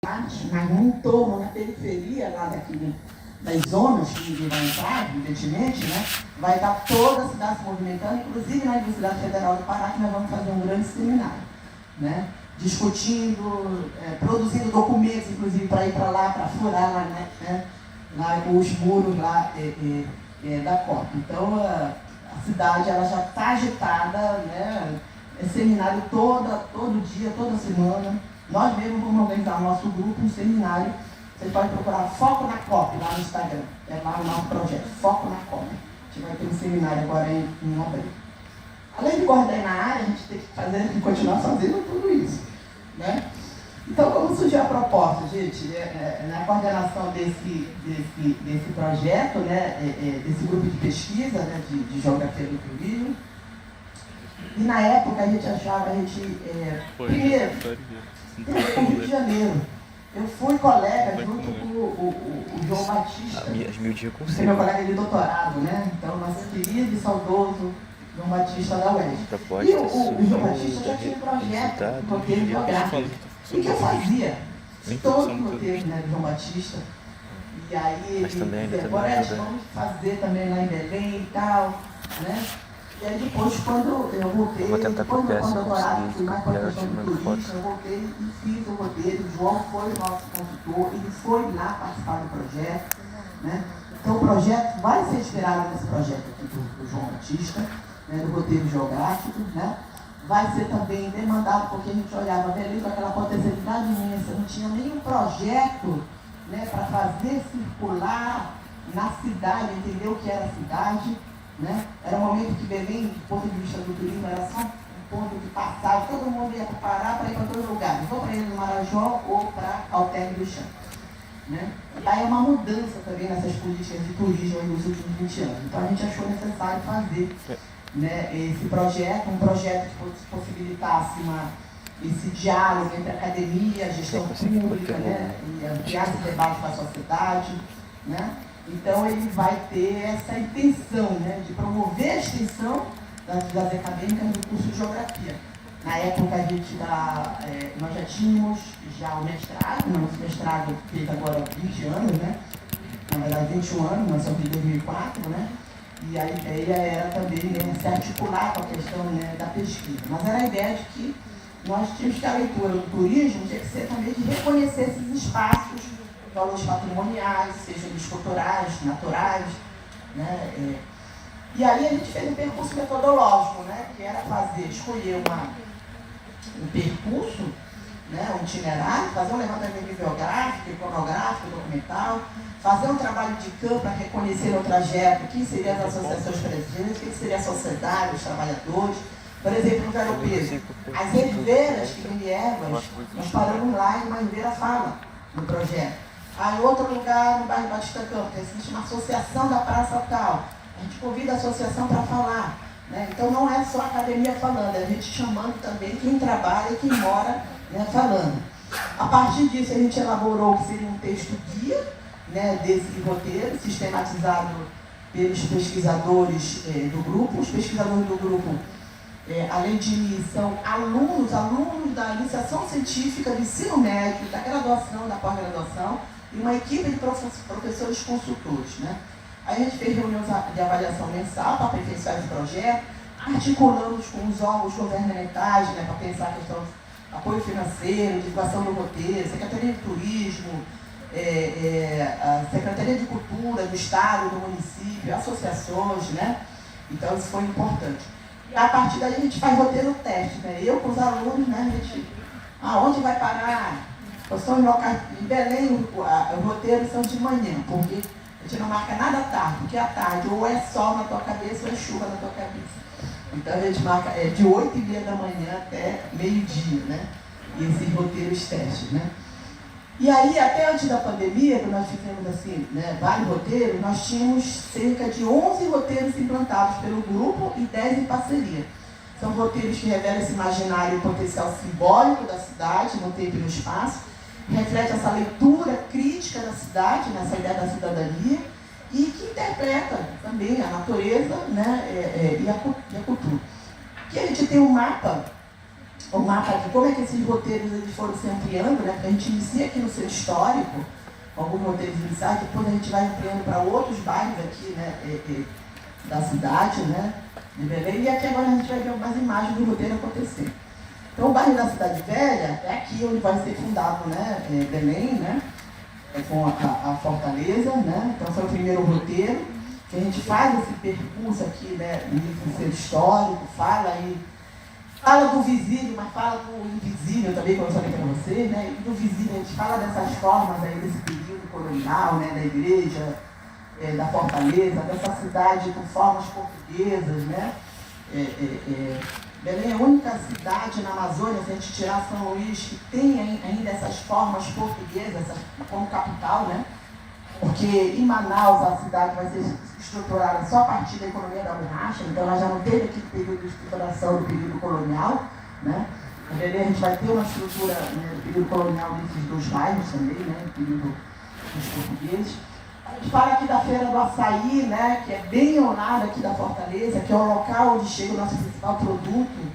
mas no entorno, na periferia lá daqui, das zonas que vai entrar, evidentemente, né, vai estar toda a cidade se movimentando, inclusive na Universidade Federal do Pará, que nós vamos fazer um grande seminário, né, discutindo, produzindo documentos, inclusive, para ir para lá, para furar lá, né, lá os muros lá da COP. Então, a cidade ela já está agitada, né, seminário todo dia, toda semana. Nós mesmos vamos organizar o nosso grupo, um seminário. Vocês podem procurar Foco na COP lá no Instagram. É lá o nosso projeto, Foco na COP. A gente vai ter um seminário agora em abril. Além de coordenar a área, a gente tem que continuar fazendo tudo isso, né? Então, como surgiu a proposta, gente? Na coordenação desse projeto, né, desse grupo de pesquisa, né, de geografia do turismo. E na época a gente achava, primeiro, tem o Rio de Janeiro. Eu fui colega junto com o João Batista, que é meu colega de doutorado, né? Então, nosso querido e saudoso João Batista da UERJ. E o João Batista já tinha um projeto de roteiro geográfico. E que eu fazia todo o roteiro, né, do João Batista. E aí ele dizia, Gorete, vamos fazer também lá em Belém e tal, né? E aí depois, quando eu voltei, depois do doutorado, fui mais para a questão do turismo, eu voltei e fiz o roteiro. O João foi o nosso consultor, ele foi lá participar do projeto, né? Então o projeto vai ser inspirado nesse projeto aqui do João Batista, né, do roteiro geográfico, né? Vai ser também demandado, porque a gente olhava Belém com aquela potencialidade imensa, não tinha nenhum projeto, né, para fazer circular na cidade, entender o que era a cidade, né? Era um momento que Belém, do ponto de vista do turismo, era só um ponto de passagem, todo mundo ia parar para ir para todos os lugares, ou para ir no Marajó ou para Alter do Chão, né? E aí é uma mudança também nessas políticas de turismo nos últimos 20 anos. Então a gente achou necessário fazer, né, esse projeto, um projeto que possibilitasse esse diálogo entre a academia, a gestão pública, né, e ampliar esse debate com a sociedade, né? Então ele vai ter essa intenção, né, de promover a extensão das atividades acadêmicas do curso de Geografia. Na época nós já tínhamos o mestrado, nosso mestrado fez agora 20 anos, né? Na verdade 21 anos, nós somos de 2004, né? E a ideia era também, né, se articular com a questão, né, da pesquisa. Mas era a ideia de que nós tínhamos que a leitura do turismo tinha que ser também de reconhecer esses espaços, valores patrimoniais, sejam eles culturais, naturais, né? E aí a gente fez um percurso metodológico, né, que era escolher um percurso, né, um itinerário, fazer um levantamento bibliográfico, iconográfico, documental, fazer um trabalho de campo para reconhecer o trajeto, quem seriam as associações presentes, quem seria a sociedade, os trabalhadores. Por exemplo, no Vero Peso, as ribeiras que vieram, nós paramos lá e uma ribeira fala no projeto. Aí, em outro lugar, no bairro Batista Campos, existe uma associação da praça tal. A gente convida a associação para falar, né? Então, não é só a academia falando, é a gente chamando também quem trabalha e quem mora, né, falando. A partir disso, a gente elaborou o que seria um texto guia, né, desse roteiro, sistematizado pelos pesquisadores do grupo. Os pesquisadores do grupo, além de mim, são alunos da iniciação científica do ensino médio, da graduação, da pós-graduação, e uma equipe de professores consultores, né? Aí a gente fez reuniões de avaliação mensal para aperfeiçoar esse projeto, articulamos com os órgãos governamentais, né, para pensar a questão de apoio financeiro, divulgação do roteiro, Secretaria de Turismo, a Secretaria de Cultura do Estado, do município, associações, né? Então isso foi importante. E a partir daí a gente faz roteiro teste, né? Eu com os alunos, né, a gente, onde vai parar? Eu sou em Belém, os roteiros são de manhã, porque a gente não marca nada à tarde, porque à tarde ou é sol na tua cabeça ou é chuva na tua cabeça. Então a gente marca de 8h30 da manhã até meio-dia, né? E esses roteiros testes, né? E aí, até antes da pandemia, quando nós fizemos assim, né, vários roteiros, nós tínhamos cerca de 11 roteiros implantados pelo grupo e 10 em parceria. São roteiros que revelam esse imaginário e potencial simbólico da cidade, no tempo e no espaço, reflete essa leitura crítica da cidade, nessa ideia da cidadania, e que interpreta também a natureza, né, e a cultura. Aqui a gente tem um mapa o mapa de como é que esses roteiros eles foram se ampliando, né? Porque a gente inicia aqui no centro histórico, alguns roteiros iniciais, depois a gente vai ampliando para outros bairros aqui, né, da cidade, né, de Belém, e aqui agora a gente vai ver algumas imagens do roteiro acontecendo. Então o bairro da Cidade Velha é aqui onde vai ser fundado, né, Belém, né, com a Fortaleza, né, então foi o primeiro roteiro, que a gente faz esse percurso aqui, né, no centro histórico, fala do visível, mas fala do invisível também, como eu falei para vocês, né? E do visível, a gente fala dessas formas aí, desse período colonial, né? Da igreja, da Fortaleza, dessa cidade com formas portuguesas, né? Belém é a única cidade na Amazônia, se a gente tirar São Luís, que tem ainda essas formas portuguesas como capital, né? Porque em Manaus a cidade vai ser estruturada só a partir da economia da borracha, então ela já não teve aquele período de estruturação do período colonial, né? A gente vai ter uma estrutura, né, do período colonial nesses dois bairros também, né, do período dos portugueses. A gente fala aqui da Feira do Açaí, né, que é bem ao lado aqui da Fortaleza, que é o local onde chega o nosso principal produto,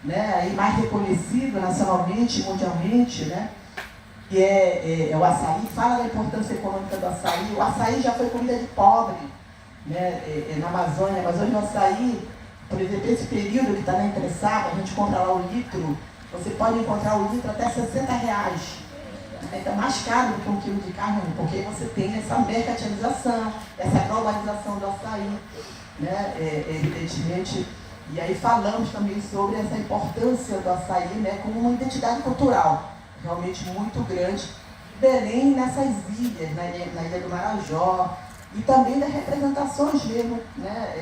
né, aí mais reconhecido nacionalmente e mundialmente, né? Que é o açaí, fala da importância econômica do açaí. O açaí já foi comida de pobre, né, na Amazônia, mas hoje o açaí, por exemplo, esse período que está na Interessada, a gente compra lá o litro, você pode encontrar o litro até R$60. Então, mais caro do que um quilo de carne, porque você tem essa mercantilização, essa globalização do açaí, né, evidentemente. E aí falamos também sobre essa importância do açaí, né, como uma identidade cultural realmente muito grande. Belém nessas ilhas, na Ilha do Marajó, e também das representações mesmo, né,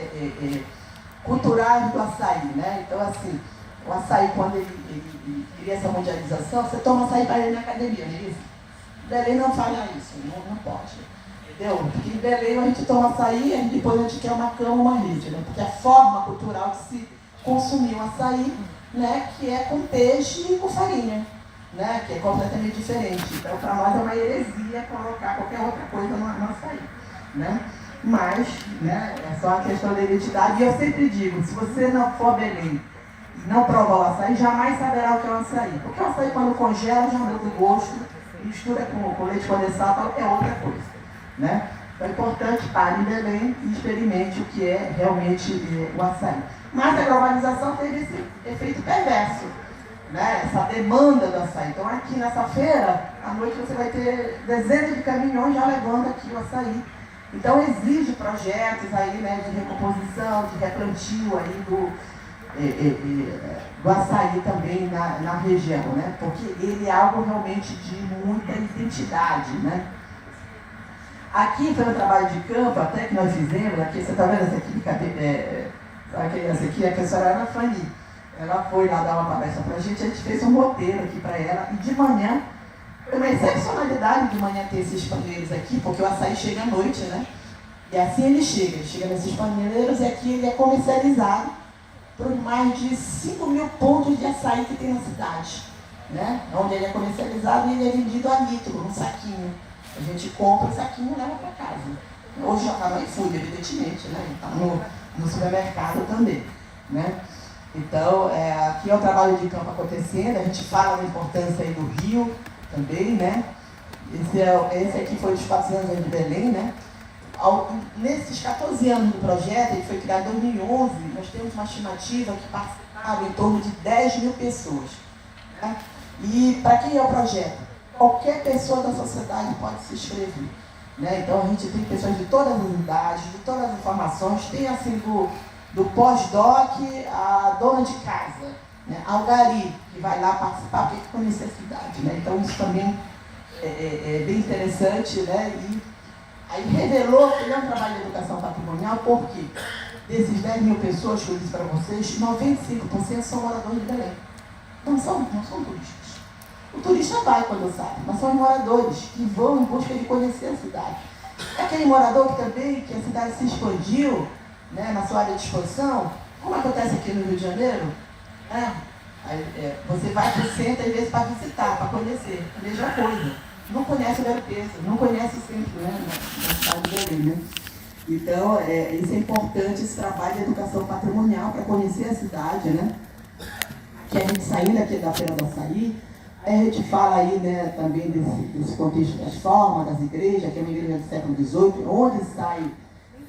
culturais do açaí, né? Então, assim, o açaí, quando ele cria essa mundialização, você toma açaí para ir na academia, não é isso? Belém não faz isso, não pode. Entendeu? Porque em Belém a gente toma açaí e depois a gente quer uma cama, uma rede, né? Porque a forma cultural de se consumir o açaí, né, que é com peixe e com farinha, né, que é completamente diferente. Então, para nós é uma heresia colocar qualquer outra coisa no açaí, né? Mas, né, é só a questão da identidade. E eu sempre digo, se você não for a Belém e não provar o açaí, jamais saberá o que é o açaí. Porque o açaí, quando congela, já muda o gosto, mistura com leite condensado, é outra coisa, né? Então é importante pare em Belém e experimente o que é realmente o açaí. Mas a globalização teve esse efeito perverso, né? Essa demanda do açaí. Então aqui nessa feira, à noite você vai ter dezenas de caminhões já levando aqui o açaí. Então exige projetos aí, né, de recomposição, de replantio aí do açaí também na região, né? Porque ele é algo realmente de muita identidade, né? Aqui foi um trabalho de campo até que nós fizemos, aqui, você está vendo essa aqui, essa aqui é a professora Ana Fani. Ela foi lá dar uma palestra para a gente fez um roteiro aqui para ela, e de manhã, foi uma excepcionalidade de manhã ter esses paneleiros aqui, porque o açaí chega à noite, né? E assim ele chega nesses paneleiros, e aqui ele é comercializado por mais de 5.000 pontos de açaí que tem na cidade, né? Onde ele é comercializado e ele é vendido a litro, num saquinho. A gente compra o saquinho e leva para casa. Hoje já está no iFood, evidentemente, né? Está no supermercado também, né? Então, aqui é o trabalho de campo acontecendo, a gente fala da importância aí do rio também, né? Esse aqui foi os 400 anos de Belém, né? Nesses 14 anos do projeto, ele foi criado em 2011, nós temos uma estimativa que participaram em torno de 10.000 pessoas, né? E para quem é o projeto? Qualquer pessoa da sociedade pode se inscrever, né? Então a gente tem pessoas de todas as idades, de todas as formações, tem assim do pós-doc a dona de casa, né? Ao gari, que vai lá participar porque conhece a cidade, né? Então isso também é bem interessante, né? E aí revelou que ele é um trabalho de educação patrimonial, porque desses 10.000 pessoas que eu disse para vocês, 95% são moradores de Belém. Não são turistas. O turista vai quando sabe, mas são os moradores que vão em busca de conhecer a cidade. É aquele morador que também, que a cidade se expandiu, né, na sua área de expansão, como acontece aqui no Rio de Janeiro, né? Você vai para o centro, às vezes, para visitar, para conhecer, a mesma coisa. Não conhece o Belo Peso, não conhece o centro, né, na cidade de Belém, né? Então, isso é importante, esse trabalho de educação patrimonial para conhecer a cidade, né? que a gente saindo aqui da Feira do Açaí, aí a gente fala aí, né, também desse contexto das formas, das igrejas, que é uma igreja do século XVIII, onde sai,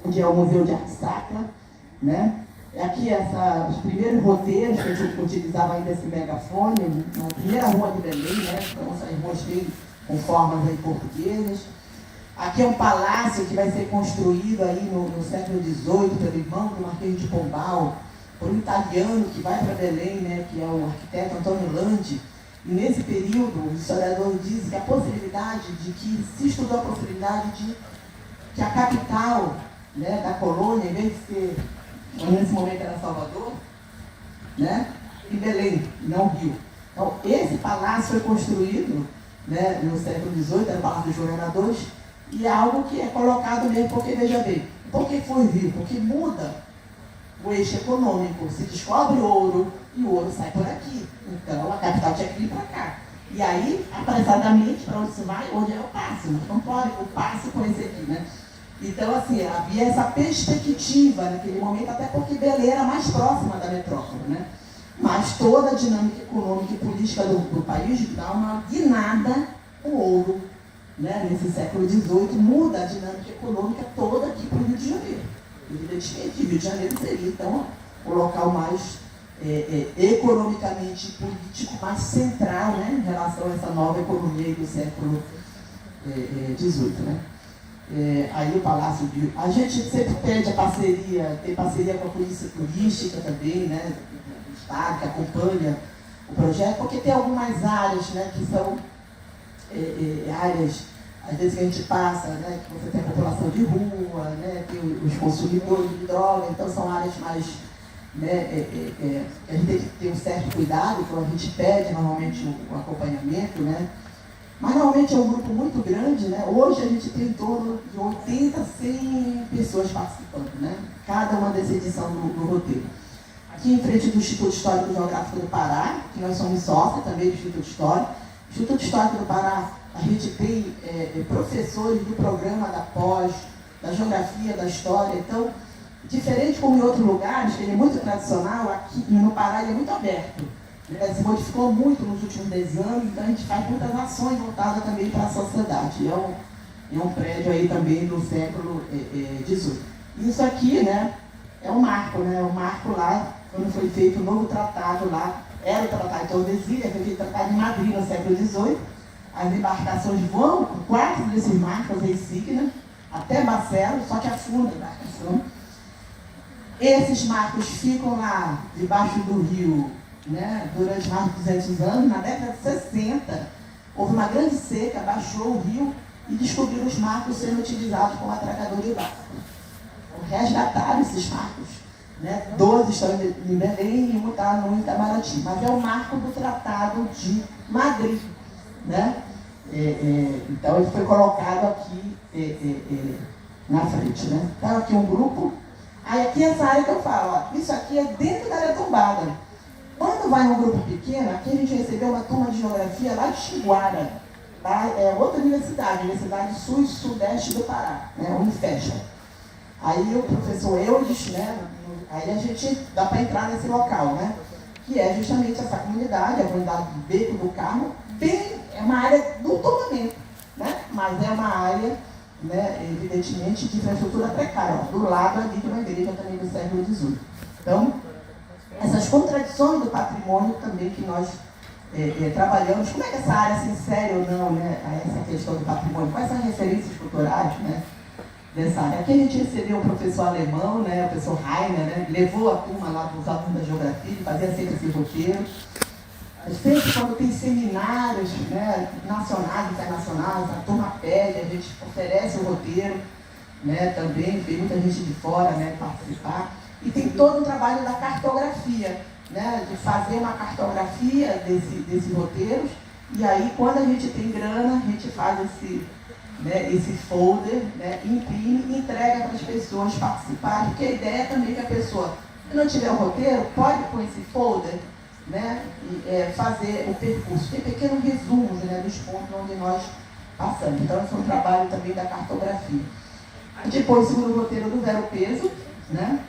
onde é o Museu de Arte Sacra, né? Aqui os primeiros roteiros que a gente utilizava ainda esse megafone, na primeira rua de Belém, né? Então, essas ruas com formas aí portuguesas. Aqui é um palácio que vai ser construído aí no século XVIII pelo irmão do Marquês de Pombal, por um italiano que vai para Belém, né? Que é o arquiteto Antônio Landi. E nesse período, o historiador diz que a possibilidade de que se estudou a possibilidade de que a capital, né, da colônia, em vez de ser, nesse momento era Salvador, né, em Belém, não Rio. Então, esse palácio foi construído, né, no século XVIII, era o Palácio dos Governadores, e é algo que é colocado mesmo, porque, veja bem, por que foi Rio? Porque muda o eixo econômico, se descobre ouro, e o ouro sai por aqui. Então, a capital tinha que vir para cá. E aí, apressadamente, para onde se vai, onde é o passo. Mas não pode o passo com esse aqui, né? Então, assim, havia essa perspectiva naquele momento, até porque Belém era mais próxima da metrópole, né? Mas toda a dinâmica econômica e política do país dá uma guinada o ouro, né? Nesse século XVIII, muda a dinâmica econômica toda aqui para o Rio de Janeiro. Evidentemente, Rio de Janeiro seria, então, o local mais economicamente e político mais central, né, em relação a essa nova economia do século XVIII, né? Aí o Palácio de... A gente sempre pede tem parceria com a Polícia Turística também, né, do Estado, que acompanha o projeto, porque tem algumas áreas, né, que são áreas, às vezes que a gente passa, né, que você tem a população de rua, né, tem os consumidores de droga, então são áreas mais... Né, a gente tem que ter um certo cuidado, quando a gente pede normalmente o acompanhamento, né? Mas normalmente é um grupo muito grande, né? Hoje a gente tem em torno de 80 a 100 pessoas participando, né? Cada uma dessa edição do roteiro. Aqui em frente do Instituto Histórico e Geográfico do Pará, que nós somos sócios também do Instituto Histórico. Instituto Histórico do Pará, a gente tem professores do programa da pós, da geografia, da história, então... Diferente como em outros lugares, que ele é muito tradicional, aqui no Pará ele é muito aberto. Né? Se modificou muito nos últimos 10 anos, então a gente faz muitas ações voltadas também para a sociedade. É um prédio aí também do século XVIII. Isso aqui, né, é um marco, né? Um marco lá, quando foi feito o novo tratado lá, era o Tratado de Tordesilhas, foi feito o Tratado de Madrid no século XVIII. As embarcações vão, 4 desses marcos em Signa, até Barcelos, só que afunda a embarcação. Esses marcos ficam lá, debaixo do rio, né, durante mais de 200 anos. Na década de 60, houve uma grande seca, baixou o rio e descobriram os marcos sendo utilizados como atracador de barco. Então, resgataram esses marcos. Né? 12 estão em Belém e um está no Itamaraty. Mas é o marco do Tratado de Madrid. Né? Então, ele foi colocado aqui na frente. Né? Então, aqui um grupo. Aí aqui essa área que eu falo, ó, isso aqui é dentro da área tombada. Quando vai um grupo pequeno, aqui a gente recebeu uma turma de geografia lá de Xinguara, tá? É outra universidade, Universidade Sul e Sudeste do Pará, né? Unifespa. Aí o professor Eudes, né? Aí a gente dá para entrar nesse local, né? Que é justamente essa comunidade, a comunidade do Beco do Carmo, é uma área do tombamento, né? Mas é uma área... Né, evidentemente, de infraestrutura precária. Ó, do lado ali de uma igreja também do século XVIII. Então, essas contradições do patrimônio também que nós trabalhamos, como é que essa área se insere ou não, né, a essa questão do patrimônio? Quais são as referências culturais, né, dessa área? Aqui a gente recebeu um professor alemão, né, o professor Rainer, né, levou a turma lá dos alunos da geografia, fazia sempre esse roteiro. Sempre quando tem seminários, né, nacionais, internacionais, a turma pede, a gente oferece o roteiro, né, também, vem muita gente de fora, né, participar. E tem todo um trabalho da cartografia, né, de fazer uma cartografia desses roteiros, e aí quando a gente tem grana, a gente faz esse folder, né, imprime e entrega para as pessoas participarem, porque a ideia é também que a pessoa, se não tiver o roteiro, pode com esse folder, né, fazer o percurso. Tem pequenos resumos, né, dos pontos onde nós passamos. Então, esse é um trabalho também da cartografia. Depois, o segundo roteiro do Zero Peso, né,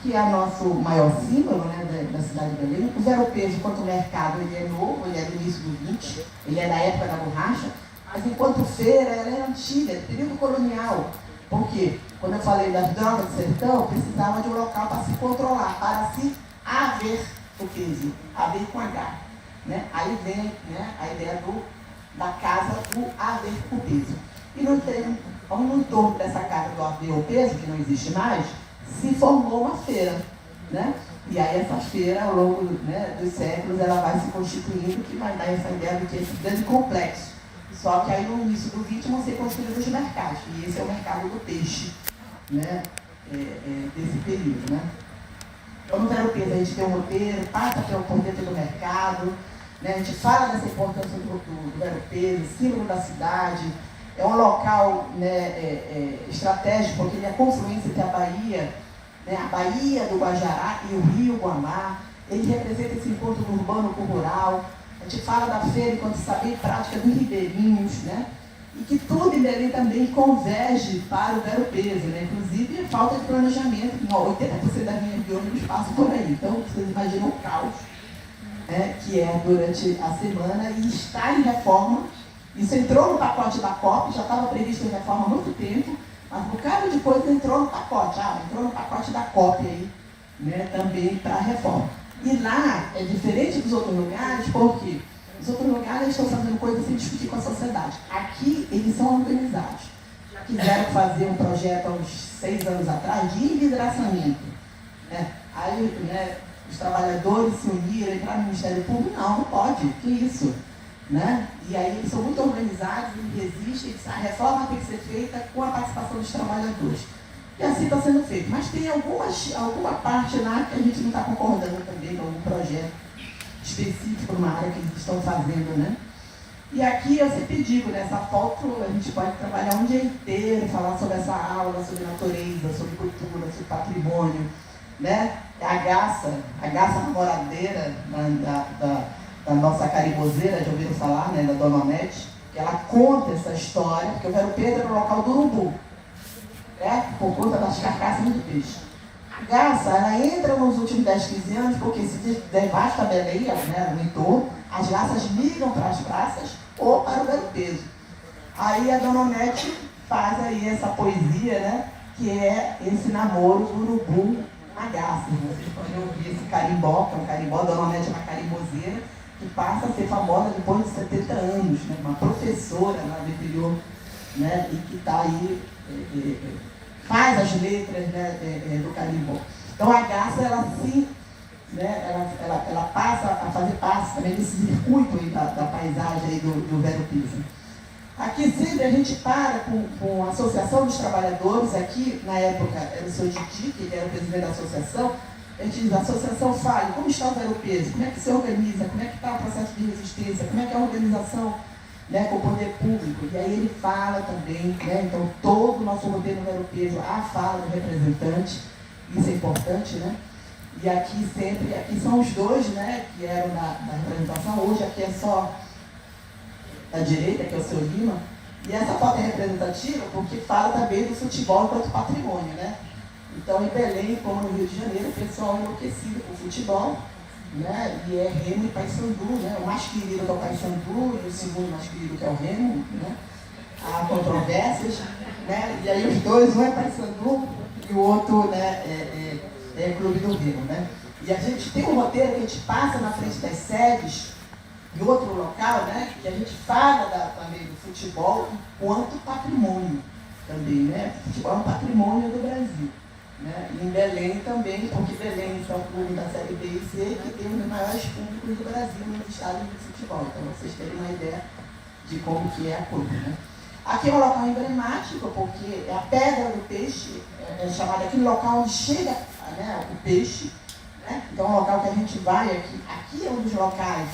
que é o nosso maior símbolo, né, da cidade de Belém. O Vero-Peso, enquanto mercado, ele é novo, ele é do início do 20, ele é da época da borracha, mas enquanto feira, ela é antiga, do período colonial. Por quê? Quando eu falei das drogas do sertão, precisava de um local para se controlar, para se haver o peso, haver com H. Né? Aí vem, né, a ideia da casa do haver o peso. E no entorno dessa casa do haver o peso, que não existe mais, se formou uma feira. Né? E aí essa feira, ao longo, né, dos séculos, ela vai se constituindo, que vai dar essa ideia do que é esse grande complexo. Só que aí no início do 20 vão ser construídos os mercados. E esse é o mercado do peixe, né? Desse período. Né? Então no Vero-Peso a gente tem um roteiro, passa por dentro do mercado, né? A gente fala dessa importância do Vero-Peso, símbolo da cidade. É um local, né, estratégico, porque ele é a confluência entre a Bahia, né, a Baía do Guajará e o Rio Guamá. Ele representa esse encontro do urbano com o rural. A gente fala da feira enquanto saber prática dos ribeirinhos, né? E que tudo em Belém também converge para o Vero-Peso, né? Inclusive a falta de planejamento, 80% das linhas de ônibus passam por aí. Então vocês imaginam o caos, né, que é durante a semana e está em reforma. Isso entrou no pacote da COP, já estava previsto em reforma há muito tempo, mas um bocado de coisa entrou no pacote, entrou no pacote da COP aí, né, também para a reforma. E lá é diferente dos outros lugares, porque os outros lugares estão fazendo coisas sem discutir com a sociedade. Aqui eles são organizados. Já quiseram fazer um projeto há uns 6 anos atrás de envidraçamento. Né? Aí, né, os trabalhadores se uniram, entraram no Ministério Público, não pode, que isso? Né? E aí eles são muito organizados, eles resistem, a reforma tem que ser feita com a participação dos trabalhadores. E assim está sendo feito. Mas tem alguma parte lá que a gente não está concordando também com algum projeto específico numa área que eles estão fazendo, né? E aqui eu sempre digo, nessa foto a gente pode trabalhar um dia inteiro, falar sobre essa aula, sobre natureza, sobre cultura, sobre patrimônio, né? A garça namoradeira da nossa caribozeira, já ouviram falar, né, da Dona Onete, que ela conta essa história, porque o Vero-Peso era o local do urubu, né, por conta das carcaças de peixe. A garça, ela entra nos últimos 10, 15 anos, porque se devasta a Belém, né, no entorno, as garças migram para as praças ou para o Vero-Peso. Aí a Dona Onete faz aí essa poesia, né, que é esse namoro do urubu na garça. Vocês podem ouvir esse carimbó, que é um carimbó, a Dona Onete é uma carimbozeira, que passa a ser famosa depois de 70 anos, né? Uma professora lá do interior, né? E que está aí, faz as letras, né, do carimbó. Então a garça, ela sim, né, ela passa a fazer parte também desse circuito aí da paisagem aí do Vero-Peso. Aqui sempre a gente para com a Associação dos Trabalhadores, aqui na época era o seu Didi, que ele era o presidente da associação. A gente diz, a associação fala, como está o Vero-Peso, como é que se organiza, como é que está o processo de resistência, como é que é a organização, né, com o poder público. E aí ele fala também, né, então todo o nosso roteiro no Vero-Peso, a fala do representante, isso é importante, né? E aqui sempre, aqui são os dois, né, que eram da representação, hoje aqui é só da direita, que é o seu Lima, e essa foto é representativa porque fala também do futebol enquanto patrimônio, né? Então, em Belém, como no Rio de Janeiro, o pessoal é enlouquecido com o futebol, né? E é Remo e Paysandu, né? O mais querido que é o Paysandu e o segundo mais querido que é o Remo, né? Há controvérsias, né? E aí os dois, um é Paysandu e o outro, né, é Clube do Remo, né? E a gente tem um roteiro que a gente passa na frente das sedes de outro local, né? Que a gente fala também do futebol enquanto patrimônio também, né? O futebol é um patrimônio do Brasil. Né? E em Belém também, porque Belém é um clube da Série B e C que tem um dos maiores públicos do Brasil nos estádios de futebol. Então vocês terem uma ideia de como que é a coisa. Né? Aqui é um local emblemático, porque é a pedra do peixe, é chamada aquele local onde chega, né, o peixe. Né? Então é um local que a gente vai aqui. Aqui é um dos locais,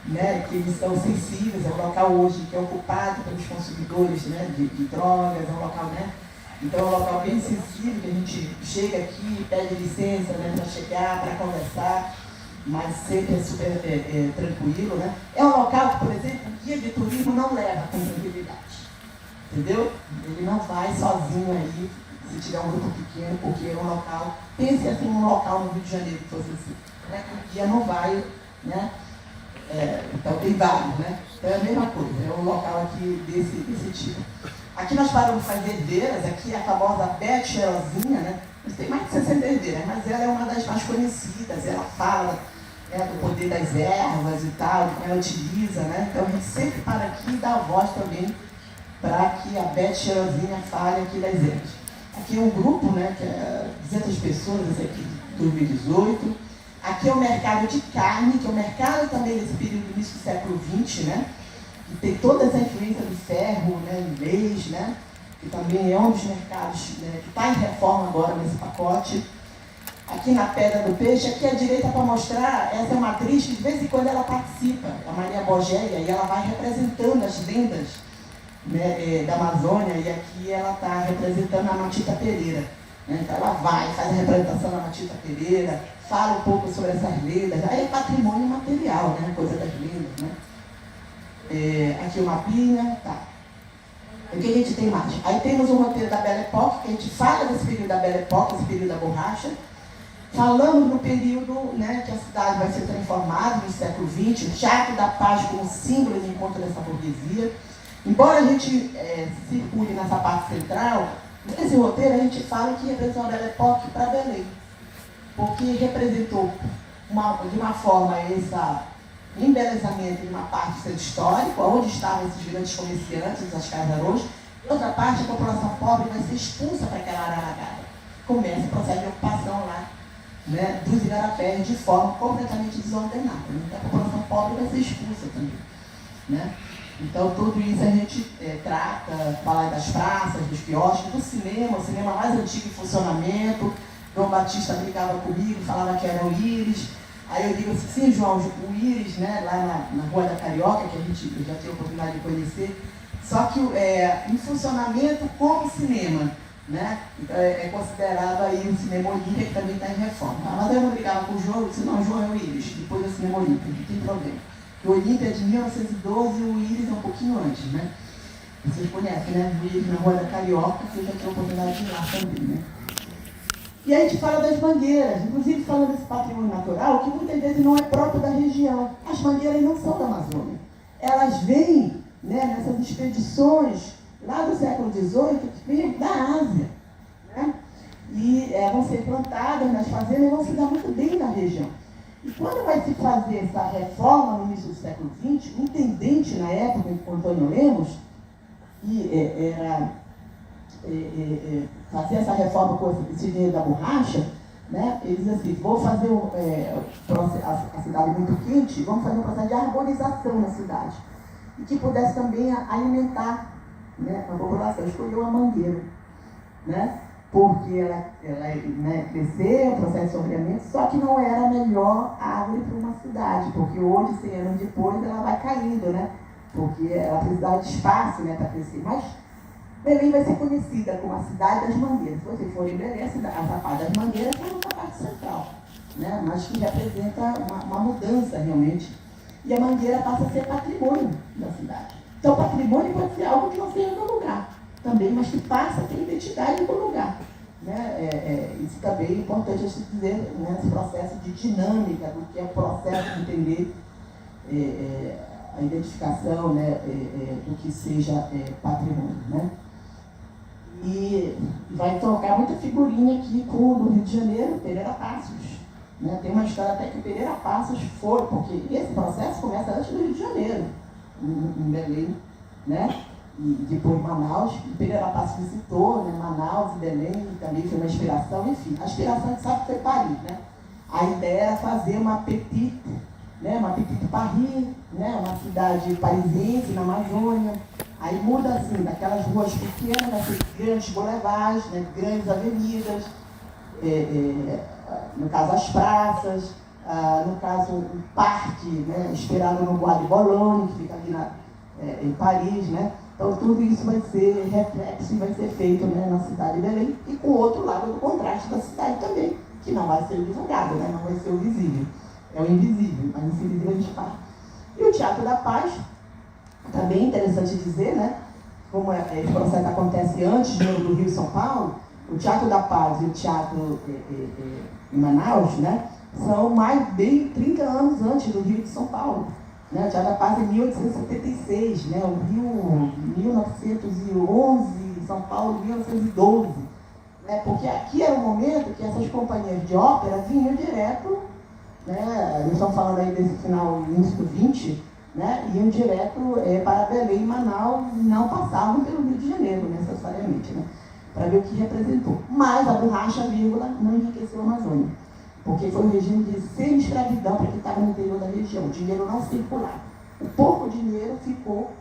né, que eles são sensíveis, é um local hoje que é ocupado pelos consumidores, né, de drogas, é um local, né? Então é um local bem sensível, que a gente chega aqui, pede licença, né, para chegar, para conversar, mas sempre é super tranquilo, né? É um local que, por exemplo, o guia de turismo não leva com tranquilidade, entendeu? Ele não vai sozinho aí se tiver um grupo pequeno, porque é um local, pense assim, um local no Rio de Janeiro que fosse assim, né? Que um dia não vai, né? Então tem vários, né? Então é a mesma coisa, é um local aqui desse tipo. Aqui nós paramos com as herdeiras, aqui a famosa Beth Cheirosinha, né? Tem mais de 60 herdeiras, mas ela é uma das mais conhecidas, ela fala do poder das ervas e tal, de como ela utiliza, né? Então a gente sempre para aqui e dá voz também para que a Beth Cheirosinha fale aqui das ervas. Aqui é um grupo, né, que é 200 pessoas, esse aqui de 2018. Aqui é o mercado de carne, que é o mercado também desse período do início do século XX, né? Que tem toda essa influência do ferro, né, inglês, né? Que também é um dos mercados, né, que está em reforma agora nesse pacote. Aqui na Pedra do Peixe, aqui à direita para mostrar, essa é uma atriz que de vez em quando ela participa, a Maria Bogéia, e ela vai representando as lendas, né, da Amazônia, e aqui ela está representando a Matita Pereira. Né? Então ela vai, faz a representação da Matita Pereira, fala um pouco sobre essas lendas, aí é patrimônio material, né, coisa das lendas, né? Aqui o mapinha, tá. O que a gente tem mais? Aí temos o roteiro da Belle Époque, que a gente fala desse período da Belle Époque, esse período da borracha. Falamos no período, né, que a cidade vai ser transformada no século XX, o Teatro da Paz como símbolo de encontro dessa burguesia. Embora a gente circule nessa parte central, nesse roteiro a gente fala que representou a Belle Époque para Belém, porque representou de uma forma esse embelezamento de uma parte do centro histórico, onde estavam esses grandes comerciantes, as casarões, e outra parte a população pobre vai ser expulsa para aquela área alagada. Começa o processo de ocupação lá, né, dos igarapés de forma completamente desordenada. Então a população pobre vai ser expulsa também. Né? Então tudo isso a gente trata, fala das praças, dos quiosques, do cinema, o cinema mais antigo em funcionamento. João Batista brigava comigo, falava que era o Íris. Aí eu digo assim, sim, João, o Íris, né, lá na Rua da Carioca, que eu já tive a oportunidade de conhecer, só que em funcionamento como cinema, né? Então é considerado aí o Cinema Olímpia, que também está em reforma. Mas eu não brigava com o João, eu disse, não, o João é o Íris, depois é o Cinema Olímpia, não tem problema. O Olímpia é de 1912 e o Íris é um pouquinho antes, né? Vocês conhecem, né? O Íris na Rua da Carioca, que eu já tive a oportunidade de ir lá também, né? E aí a gente fala das mangueiras, inclusive falando desse patrimônio natural, que muitas vezes não é próprio da região. As mangueiras não são da Amazônia. Elas vêm, né, nessas expedições lá do século XVIII, que vêm da Ásia. Né? E vão ser plantadas nas fazendas e vão se dar muito bem na região. E quando vai se fazer essa reforma no início do século XX, o intendente na época, o Antônio Lemos, que era... fazer essa reforma com esse dinheiro da borracha, né? Ele diz assim, vou fazer a cidade muito quente, vamos fazer um processo de arborização na cidade. E que pudesse também alimentar, né, a população. Escolheu a mangueira, né? Porque ela né, cresceu, o processo de sombreamento, só que não era a melhor árvore para uma cidade, porque hoje, 100 anos depois, ela vai caindo, né? Porque ela precisava de espaço, né, para crescer. Mas Belém vai ser conhecida como a cidade das mangueiras. Se você for em Belém, a Chapada das Mangueiras está na parte central, né? Mas que representa uma mudança realmente. E a mangueira passa a ser patrimônio da cidade. Então, patrimônio pode ser algo que não seja do lugar também, mas que passa a ter identidade do lugar. Né? Isso também é importante a gente dizer, né, esse processo de dinâmica, do que é o processo de entender a identificação, né, do que seja patrimônio. Né? E vai tocar muita figurinha aqui com o do Rio de Janeiro, Pereira Passos. Né? Tem uma história até que Pereira Passos foi, porque esse processo começa antes do Rio de Janeiro, em Belém, né? E depois Manaus. E Pereira Passos visitou, né, Manaus e Belém, e também foi uma inspiração, enfim. A inspiração a gente sabe que foi Paris, né? A ideia era fazer uma petite, né, uma petite Paris, né, uma cidade parisiense na Amazônia. Aí muda assim, daquelas ruas pequenas, daqueles grandes boulevards, né, grandes avenidas, no caso as praças, no caso o parque, né, inspirado no Bois de Boulogne, que fica ali em Paris, né? Então tudo isso vai ser reflexo e vai ser feito, né, na cidade de Belém, e com o outro lado do contraste da cidade também, que não vai ser divulgado, né, não vai ser o visível, é o invisível, mas esse invisível a gente fala. E o Teatro da Paz, também interessante dizer, né, como esse processo acontece antes do Rio e São Paulo, o Teatro da Paz e o Teatro em Manaus, né, são mais bem 30 anos antes do Rio de São Paulo. Né? O Teatro da Paz é 1876, né? O Rio 1911, São Paulo 1912. Né? Porque aqui era o momento que essas companhias de ópera vinham direto, né? Nós estamos falando aí desse final, início do 20, né? Iam direto para Belém e Manaus, não passavam pelo Rio de Janeiro necessariamente, né? Para ver o que representou. Mas a borracha, vírgula, não enriqueceu a Amazônia, porque foi um regime de semi-escravidão para quem estava no interior da região. O dinheiro não circulava. O pouco dinheiro ficou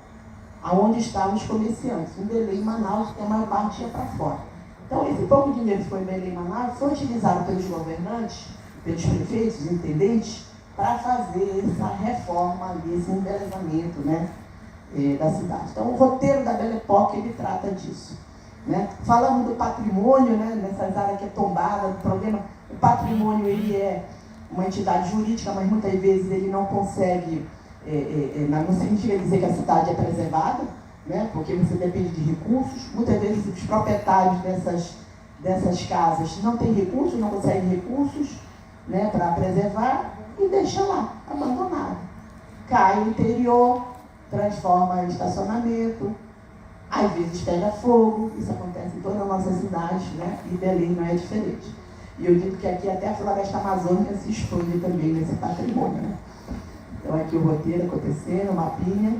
aonde estavam os comerciantes, em Belém e Manaus, que a maior parte ia para fora. Então, esse pouco dinheiro que foi em Belém e Manaus foi utilizado pelos governantes, pelos prefeitos, intendentes, para fazer essa reforma ali, esse embelezamento, né, da cidade. Então, o roteiro da Belle Époque, ele trata disso. Né? Falamos do patrimônio, né, nessas áreas que é tombada, o problema, o patrimônio ele é uma entidade jurídica, mas muitas vezes ele não consegue, não significa dizer que a cidade é preservada, né, porque você depende de recursos, muitas vezes os proprietários dessas casas não têm recursos, não conseguem recursos, né, para preservar e deixa lá, abandonado. Cai o interior, transforma em estacionamento, às vezes pega fogo, isso acontece em todas as nossas cidades, né? E Belém não é diferente. E eu digo que aqui até a floresta amazônica se expande também nesse patrimônio, né? Então aqui o roteiro acontecendo, o mapinha.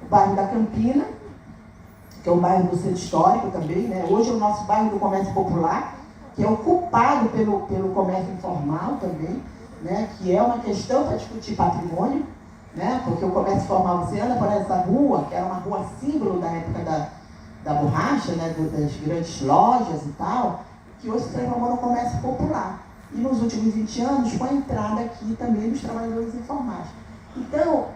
O bairro da Campina, que é um bairro do centro histórico também, né? Hoje é o nosso bairro do comércio popular, que é ocupado pelo comércio informal também, né? Que é uma questão para discutir patrimônio, né? Porque o comércio formal, você anda por essa rua, que era uma rua símbolo da época da borracha, né? Das grandes lojas e tal, que hoje se transformou no comércio popular. E nos últimos 20 anos, com a entrada aqui também dos trabalhadores informais. Então,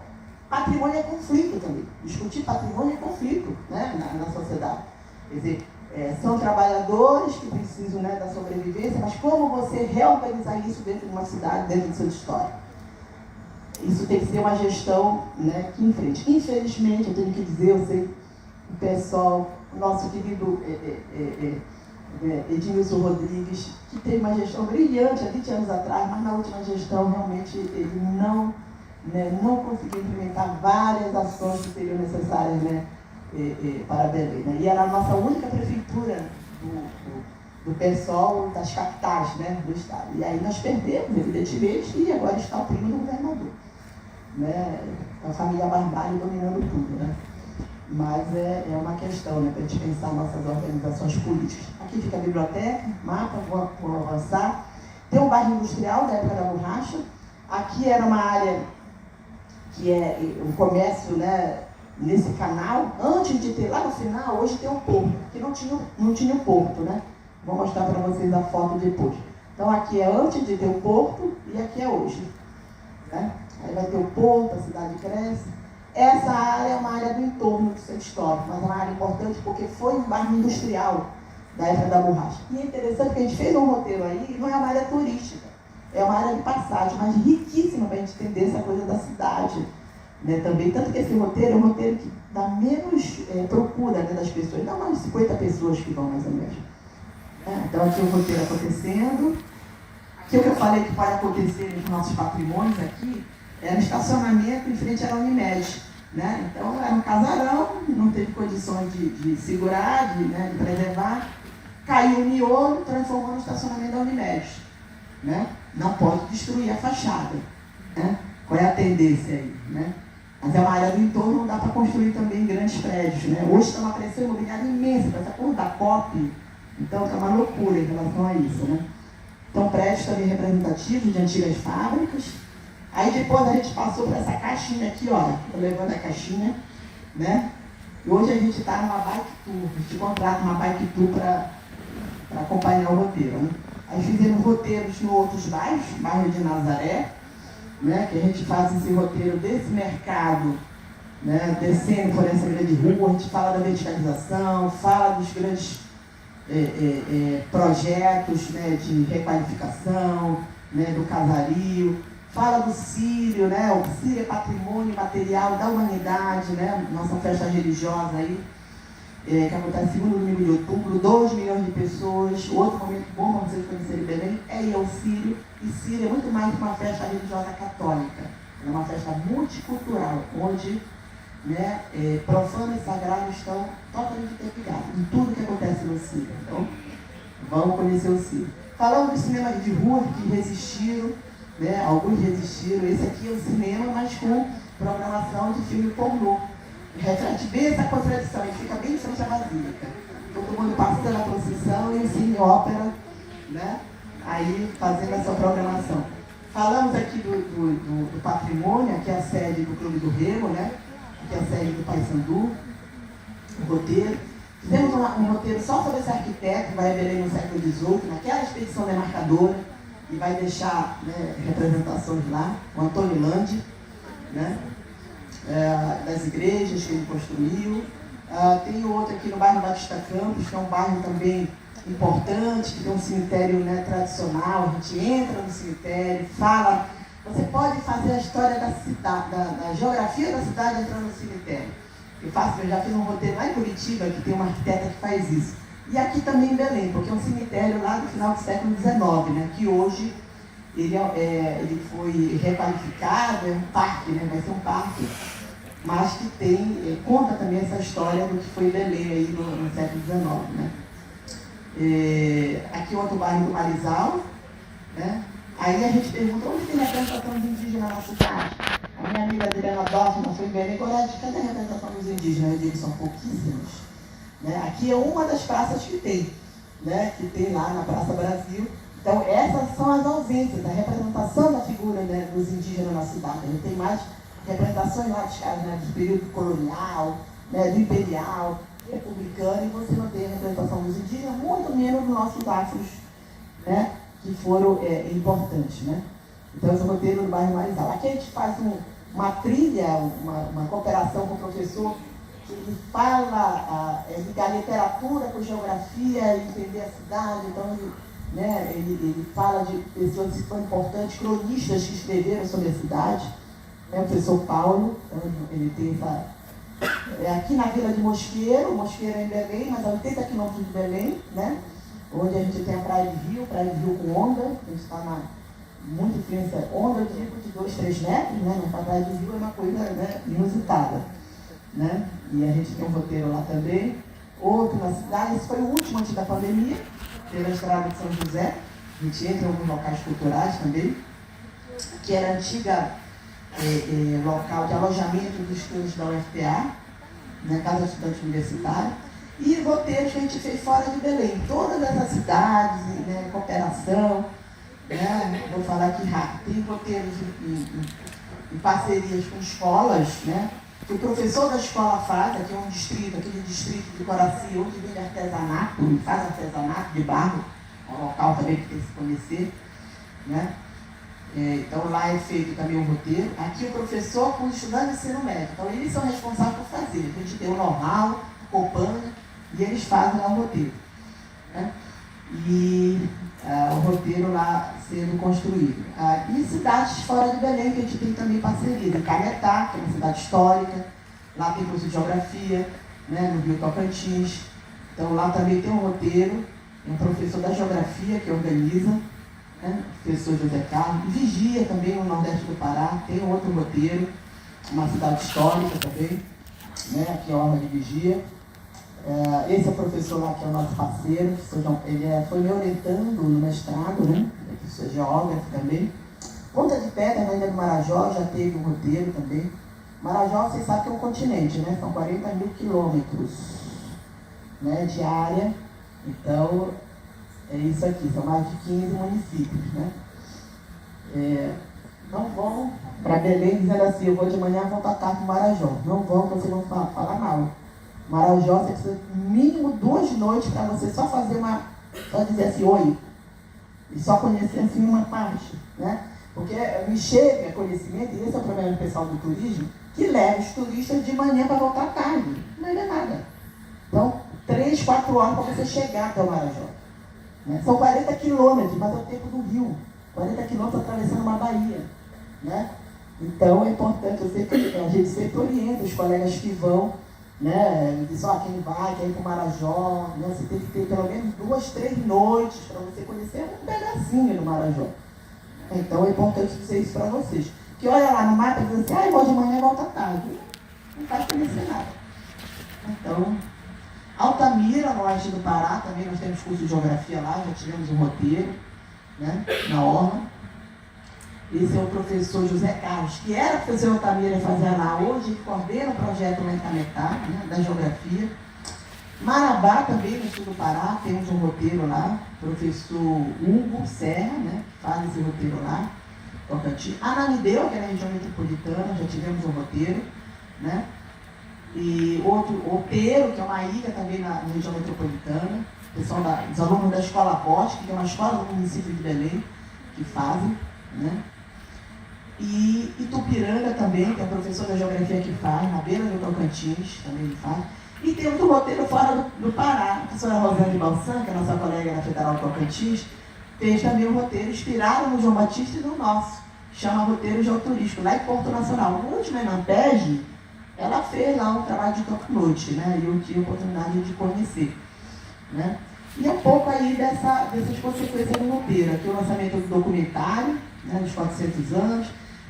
patrimônio é conflito também. Discutir patrimônio é conflito, né? na sociedade. Quer dizer, são trabalhadores que precisam, né, da sobrevivência, mas como você reorganizar isso dentro de uma cidade, dentro do seu história? Isso tem que ser uma gestão, né, que enfrente. Infelizmente, eu tenho que dizer, eu sei, o pessoal, o nosso querido Edmilson Rodrigues, que teve uma gestão brilhante há 20 anos atrás, mas na última gestão realmente ele não conseguiu implementar várias ações que seriam necessárias, né, para Belém. Né? E era a nossa única prefeitura do pessoal das capitais, né, do estado. E aí nós perdemos, evidentemente, e agora está o primo do governador. Né, a família Barbalho dominando tudo, né? Mas é uma questão, né, para a gente pensar nossas organizações políticas. Aqui fica a biblioteca, mapa, vou avançar. Tem um bairro industrial da época da borracha. Aqui era uma área que é o comércio, né, nesse canal. Antes de ter, lá no final, hoje tem um porto, que não tinha o porto, né? Vou mostrar para vocês a foto depois. Então aqui é antes de ter o porto e aqui é hoje. Né? Aí vai ter o porto, a cidade cresce. Essa área é uma área do entorno do centro histórico, mas é uma área importante porque foi um bairro industrial da época da borracha. E é interessante que a gente fez um roteiro aí, não é uma área turística, é uma área de passagem, mas riquíssima para a gente entender essa coisa da cidade. Né, também, tanto que esse roteiro é um roteiro que dá menos procura, né, das pessoas, dá umas 50 pessoas que vão mais ou menos. Então aqui o roteiro acontecendo. Aqui o que eu falei que pode acontecer nos nossos patrimônios aqui, era um estacionamento em frente à Unimed. Né? Então era um casarão, não teve condições de segurar, de preservar. Caiu o miolo, transformou no estacionamento da Unimed. Né? Não pode destruir a fachada. Né? Qual é a tendência aí? Né? Mas é uma área do entorno, não dá para construir também grandes prédios. Né? Hoje está uma pressão imobiliária imensa, para essa coisa da COP. Então está uma loucura em relação a isso. Né? Então prédios também representativos de antigas fábricas. Aí depois a gente passou por essa caixinha aqui, ó. Estou levando a caixinha. Né? E hoje a gente está numa bike tour. A gente contrata uma bike tour para acompanhar o roteiro. Né? Aí fizemos roteiros em outros bairros, bairro de Nazaré. Né, que a gente faz esse roteiro desse mercado, né, descendo por essa grande rua, a gente fala da verticalização, fala dos grandes projetos, né, de requalificação, né, do casario, fala do Círio, né, o Círio é patrimônio material da humanidade, né, nossa festa religiosa aí. que acontece segundo domingo de outubro, 2 milhões de pessoas. Outro momento bom para vocês conhecerem Belém é ir ao Círio. E Círio é muito mais que uma festa religiosa católica. É uma festa multicultural, onde, né, profano e sagrado estão totalmente interligados em tudo que acontece no Círio. Então, vamos conhecer o Círio. Falando do cinema de rua, que resistiram, né, alguns resistiram. Esse aqui é o cinema, mas com programação de filme pornô. Reflete bem essa contradição, ele fica bem em frente à Basílica. Todo mundo passando a procissão e o cine ópera, né, aí fazendo essa programação. Falamos aqui do patrimônio, aqui é a sede do Clube do Remo, né, aqui é a sede do Paysandu, o roteiro. Fizemos um roteiro só sobre esse arquiteto, que vai a Belém no século XVIII, naquela expedição demarcadora, e vai deixar, né, representações lá, o Antônio Landi, né, das igrejas que ele construiu. Tem outro aqui no bairro Batista Campos, que é um bairro também importante, que tem um cemitério, né, tradicional. A gente entra no cemitério, fala. Você pode fazer a história da cidade, da geografia da cidade entrando no cemitério. Eu já fiz um roteiro lá em Curitiba, que tem uma arquiteta que faz isso. E aqui também em Belém, porque é um cemitério lá do final do século XIX, né, que hoje ele foi requalificado, é um parque, né, vai ser um parque, mas que conta também essa história do que foi Belém aí no século XIX, né. Aqui outro bairro do Marizal, né. Aí a gente pergunta, onde tem representação dos indígenas na cidade? A minha amiga Adriana Dorfman foi em Belém, cadê a representação dos indígenas? Eu digo, são pouquíssimos, né. Aqui é uma das praças que tem, né, que tem lá na Praça Brasil. Então, essas são as ausências, a representação da figura, né, dos indígenas na cidade. Ele tem mais representações lá dos caras, né, do período colonial, né, do imperial, republicano, e você não tem a representação dos indígenas, muito menos dos nossos afros, né, que foram importantes, né. Então, esse roteiro do bairro Marizal. Aqui a gente faz uma trilha, uma cooperação com o professor, que ele fala, ligar literatura com geografia, entender a cidade. Então, né, ele fala de pessoas que foram importantes, cronistas que escreveram sobre a cidade, né, o professor Paulo. Então, ele tem essa... aqui na Vila de Mosqueiro é em Belém, mas a 80 quilômetros de Belém, né, onde a gente tem a Praia de Rio com onda, a gente está muita influência, onda, eu digo, de 2, 3 metros, né, mas a Praia de Rio é uma coisa, né, inusitada, né, e a gente tem um roteiro lá também. Outro na cidade, esse foi o último antes da pandemia, pela estrada de São José. A gente entra em alguns locais culturais também, que era a antiga local de alojamento dos estudantes da UFPA, né, Casa de Estudante Universitário, e roteiros que a gente fez fora de Belém, todas essas cidades, né, cooperação, né, vou falar aqui rápido, tem roteiros em parcerias com escolas, né, que o professor da escola faz, aqui é um distrito, aquele distrito de Coraci, onde vende artesanato, ele faz artesanato de barro, é um local também que tem que se conhecer, né. Então lá é feito também um roteiro. Aqui o professor com os estudantes de ensino médio, então eles são responsáveis por fazer, a gente tem o know-how, o Copan, e eles fazem lá o roteiro, né? E o roteiro lá sendo construído. E cidades fora de Belém, que a gente tem também parceria, em Cametá, que é uma cidade histórica, lá tem curso de geografia, né, no Rio Tocantins. Então lá também tem um roteiro, um professor da geografia que organiza, né, o professor José Carlos, e Vigia também, no Nordeste do Pará, tem um outro roteiro, uma cidade histórica também, né, aqui é a Orla de Vigia. Esse é o professor lá que é o nosso parceiro, ele foi me orientando no mestrado, né? Eu sou geógrafo também. Ponta de Pedra, na Ilha do Marajó, já teve um roteiro também. Marajó, vocês sabem que é um continente, né? São 40 mil quilômetros, né, de área. Então, é isso aqui, são mais de 15 municípios, né? Não vão para Belém dizendo assim, eu vou de manhã voltar tarde para o Marajó. Não vão, vocês vão falar mal. Marajó, você precisa mínimo 2 noites para você só fazer só dizer assim, oi, e só conhecer assim uma parte, né? Porque me chega conhecimento, e esse é o problema do pessoal do turismo, que leva os turistas de manhã para voltar tarde, não é nada. Então, 3, 4 horas para você chegar até o Marajó, né? São 40 quilômetros, mas é o tempo do rio, 40 quilômetros atravessando uma baía, né? Então é importante, a gente sempre orienta os colegas que vão, né? Ele disse, quem vai, quer ir para o Marajó, né? Você tem que ter pelo menos 2, 3 noites para você conhecer um pedacinho do Marajó. Então é importante dizer isso para vocês. Que olha lá no mapa e diz assim, vou de manhã e volta tarde. Não vai conhecer nada. Então, Altamira, no oeste do Pará, também nós temos curso de geografia lá, já tivemos um roteiro, né, na orla. Esse é o professor José Carlos, que era professor Altamira e fazia lá hoje, que coordena o projeto Metá, né, da geografia. Marabá também, no sul do Pará, temos um roteiro lá, professor Hugo Serra, né, faz esse roteiro lá. Ananideu, que é na região metropolitana, já tivemos um roteiro, né? E outro, Opeiro, que é uma ilha também na região metropolitana, pessoal dos alunos da Escola Bosque, que é uma escola do município de Belém, que fazem, né? E Itupiranga também, que é o professor da geografia que faz, na beira do Tocantins, também ele faz. E tem outro roteiro fora do Pará, a professora Rosane Balsan, que é a nossa colega da Federal do Tocantins, fez também um roteiro inspirado no João Batista e no nosso, chama Roteiro Geoturístico, lá em Porto Nacional. No último Enampege, ela fez lá um trabalho de campo-noite, né? E eu tive a oportunidade de conhecer, né? E é um pouco aí dessas consequências do roteiro. Aqui o lançamento do documentário, né, dos 400 anos,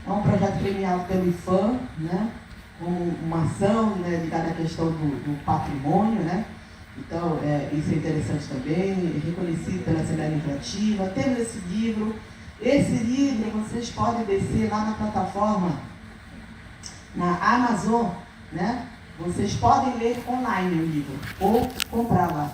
é um projeto premiado pelo IFAM, né? Como uma ação, né, ligada à questão do patrimônio, né? Então, isso é interessante também, reconhecido pela Assembleia Legislativa. Temos esse livro. Esse livro vocês podem descer lá na plataforma, na Amazon, né? Vocês podem ler online o livro, ou comprar lá,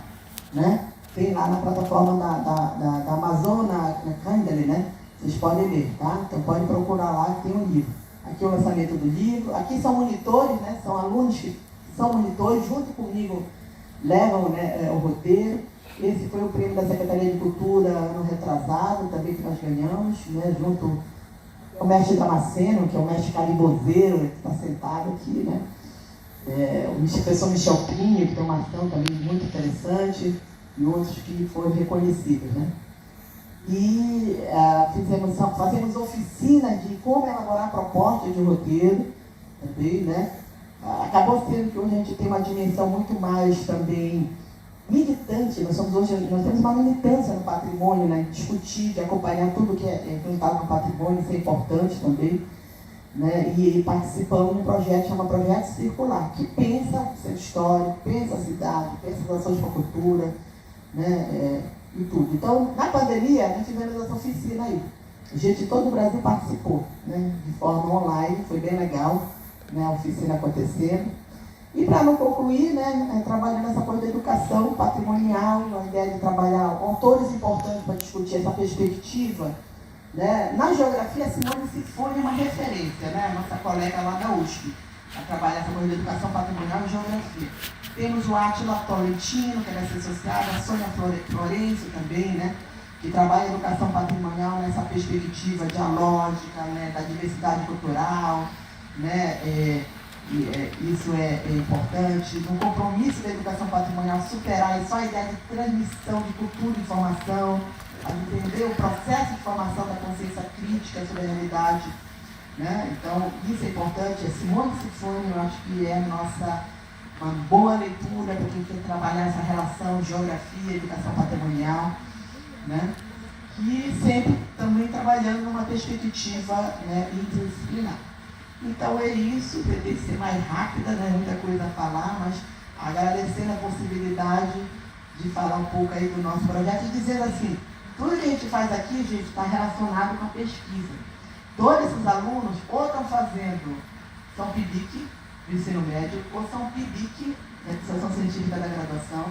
né? Tem lá na plataforma da Amazon, na Kindle, né? Vocês podem ler, tá? Então pode procurar lá que tem um livro. Aqui é o lançamento do livro. Aqui são monitores, né? São alunos que são monitores, junto comigo levam, né, o roteiro. Esse foi o prêmio da Secretaria de Cultura ano retrasado, também que nós ganhamos, né? Junto com o mestre Damasceno, que é o mestre caribozeiro, que está sentado aqui, né? O professor Michel Pinho, que tem uma ação também muito interessante, e outros que foram reconhecidos, né? E fazemos oficina de como elaborar propostas de roteiro também, né? Acabou sendo que hoje a gente tem uma dimensão muito mais também militante. Nós temos uma militância no patrimônio, né? Discutir, de acompanhar tudo que é implementado no patrimônio, isso é importante também, né? E participamos de um projeto chamado Projeto Circular, que pensa o centro histórico, pensa a cidade, pensa as ações para a cultura, né? E tudo. Então, na pandemia, nós tivemos essa oficina aí. Gente de todo o Brasil participou, né? De forma online, foi bem legal, né? A oficina acontecendo. E para não concluir, né, trabalhando nessa coisa da educação patrimonial, a ideia de trabalhar autores importantes para discutir essa perspectiva, né? Na geografia, a Simone Cifone é uma referência, né? Nossa colega lá da USP, a trabalhar essa coisa da educação patrimonial e geografia. Temos o Átila Tolentino, que é da Ciência Social, a Sônia Florencio também, né? Que trabalha a educação patrimonial nessa perspectiva dialógica, né? Da diversidade cultural, né? Isso é importante. No compromisso da educação patrimonial, superar só a ideia de transmissão de cultura e informação, a entender o processo de formação da consciência crítica sobre a realidade, né? Então, isso é importante. A Simone Cifone, eu acho que é uma boa leitura para quem quer trabalhar essa relação geografia e educação patrimonial, né? E sempre também trabalhando numa perspectiva, né, interdisciplinar. Então é isso, pretendo ser mais rápida, né? Muita coisa a falar, mas agradecendo a possibilidade de falar um pouco aí do nosso projeto e dizendo assim, tudo que a gente faz aqui, gente, está relacionado com a pesquisa. Todos esses alunos ou estão fazendo São PIBIC, do ensino médio, ou são PIBIC, da iniciação científica da graduação,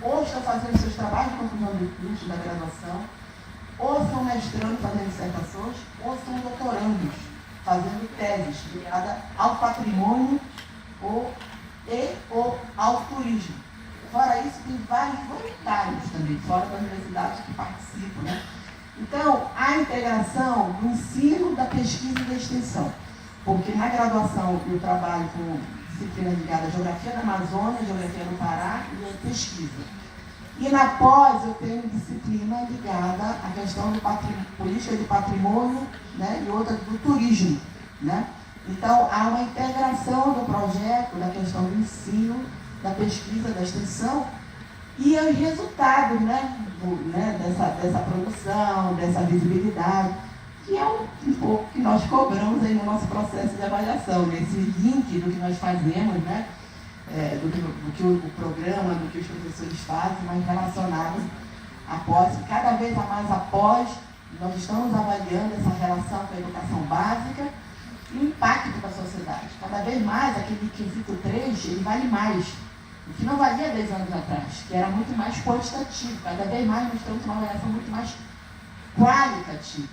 ou estão fazendo seus trabalhos de conclusão de curso da graduação, ou são mestrandos fazendo dissertações, ou são doutorandos fazendo teses ligadas ao patrimônio ou ao turismo. Fora isso, tem vários voluntários também, fora da universidade, que participam, né? Então, a integração do ensino, da pesquisa e da extensão. Porque na graduação eu trabalho com disciplinas ligadas à geografia da Amazônia, geografia do Pará e a pesquisa. E na pós eu tenho disciplina ligada à questão do política de patrimônio, né, e outra do turismo, né? Então, há uma integração do projeto, da questão do ensino, da pesquisa, da extensão, e os resultados, dessa produção, dessa visibilidade, que é um pouco que nós cobramos aí no nosso processo de avaliação, nesse link do que nós fazemos, do que o programa, do que os professores fazem, mas relacionado após, cada vez mais após, nós estamos avaliando essa relação com a educação básica e o impacto para a sociedade. Cada vez mais, aquele quesito 3, ele vale mais. O que não valia 10 anos atrás, que era muito mais quantitativo. Cada vez mais nós temos uma avaliação muito mais qualitativa.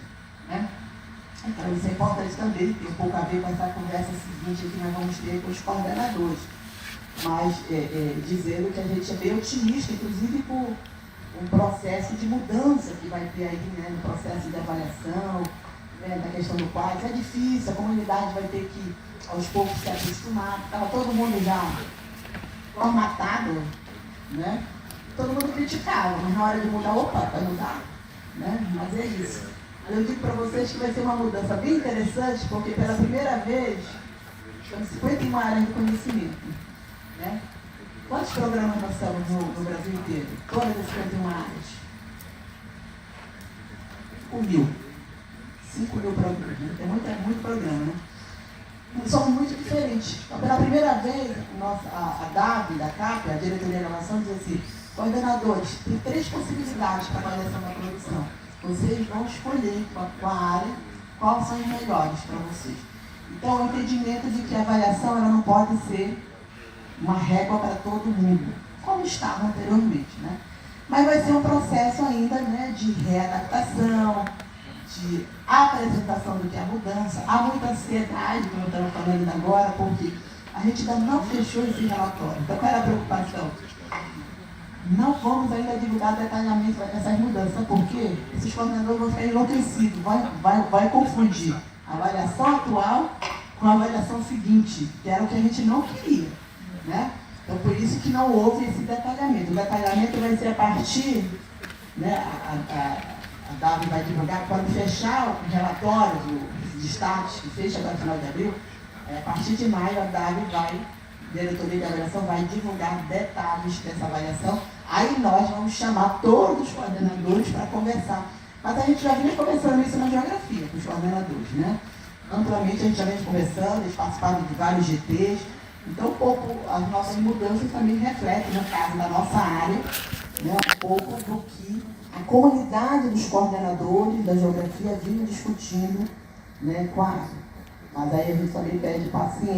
Então, isso é importante também, tem um pouco a ver com essa conversa seguinte que nós vamos ter com os coordenadores. Mas dizendo que a gente é bem otimista, inclusive por um processo de mudança que vai ter aí, no processo de avaliação, da questão do quadro. É difícil, a comunidade vai ter que, aos poucos, se acostumar. Estava todo mundo já formatado, todo mundo criticava, mas na hora de mudar, vai mudar, Mas é isso. Eu digo para vocês que vai ser uma mudança bem interessante, porque pela primeira vez, temos 51 áreas de conhecimento, Quantos programas nós temos no Brasil inteiro? Todas as 51 áreas? 5 mil programas, É muito programa, E somos muito diferentes. Então, pela primeira vez, a DAB, da CAP, a Diretoria de Inovação, diz assim: coordenadores, tem 3 possibilidades para a avaliação da produção. Vocês vão escolher com a área quais são os melhores para vocês. Então, o entendimento de que a avaliação ela não pode ser uma régua para todo mundo, como estava anteriormente, Mas vai ser um processo ainda, de readaptação, de apresentação do que é a mudança. Há muita ansiedade, como eu estava falando agora, porque a gente ainda não fechou esse relatório. Então, qual era a preocupação? Não vamos ainda divulgar detalhamento dessas mudanças, porque esses coordenadores vão ficar enlouquecidos, vai confundir a avaliação atual com a avaliação seguinte, que era o que a gente não queria. Então, por isso que não houve esse detalhamento. O detalhamento vai ser a partir, a DAV vai divulgar, quando fechar o relatório de status, que fecha para o final de abril, a partir de maio a DAV a Diretoria de Avaliação, vai divulgar detalhes dessa avaliação. Aí nós vamos chamar todos os coordenadores para conversar. Mas a gente já vinha conversando isso na geografia, com os coordenadores, Amplamente a gente já vem conversando, eles participaram de vários GTs. Então, um pouco, as nossas mudanças também refletem, no caso da nossa área, um pouco do que a comunidade dos coordenadores da geografia vinha discutindo com a área. Mas aí a gente também pede paciência.